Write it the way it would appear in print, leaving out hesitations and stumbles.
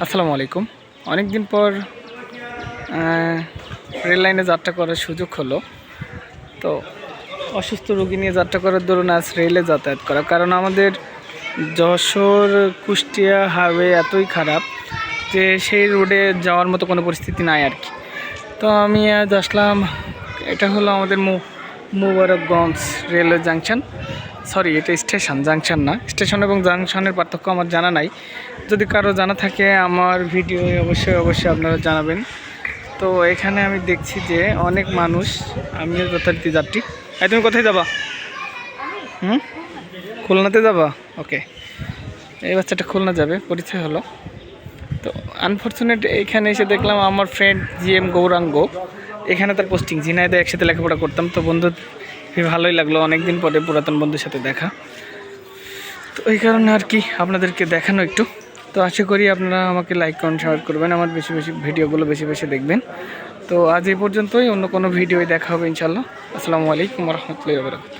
আসসালামু আলাইকুম। অনেক দিন পর রেল লাইনে যাত্রা করার সুযোগ হলো। তো অসুস্থ রোগী নিয়ে যাত্রা করার দরুন আজ রেলে যাতায়াত করা, কারণ আমাদের যশোর কুষ্টিয়া হাইওয়ে এতই খারাপ যে সেই রোডে যাওয়ার মতো কোনো পরিস্থিতি নাই আর কি। তো আমি আজ আসলাম, এটা হলো আমাদের মুবারকগঞ্জ রেলওয়ে জাংশন। সরি, এটা স্টেশন, জাংশন না। স্টেশন এবং জাংশনের পার্থক্য আমার জানা নাই। যদি কারো জানা থাকে আমার ভিডিও অবশ্যই আপনারা জানাবেন। তো এখানে আমি দেখছি যে অনেক মানুষ, আমিও যথারীতি যাত্রী। তুমি কোথায় যাবা? খুলনাতে যাবা? ওকে, এই বাচ্চাটা খুলনা যাবে, পরিচয় হলো। তো আনফর্চুনেট এখানে এসে দেখলাম আমার ফ্রেন্ড GM গৌরাঙ্গ, এখানে তার পোস্টিং। ঝিনাইদহে একসাথে লেখাপড়া করতাম। তো বন্ধু ভালোই লাগলো, অনেকদিন পরে পুরাতন বন্ধুর সাথে দেখা। তো এই কারণে আর কি আপনাদেরকে দেখানো একটু। তো আশা করি আপনারা আমাকে লাইক কমেন্ট শেয়ার করবেন, আমার বেশি ভিডিওগুলো বেশি দেখবেন। তো আজ এই পর্যন্তই, অন্য কোনো ভিডিওয় দেখা হবে ইনশাল্লাহ। আসসালামু আলাইকুম ওয়া রাহমাতুল্লাহি ওয়া বারাকাতুহু।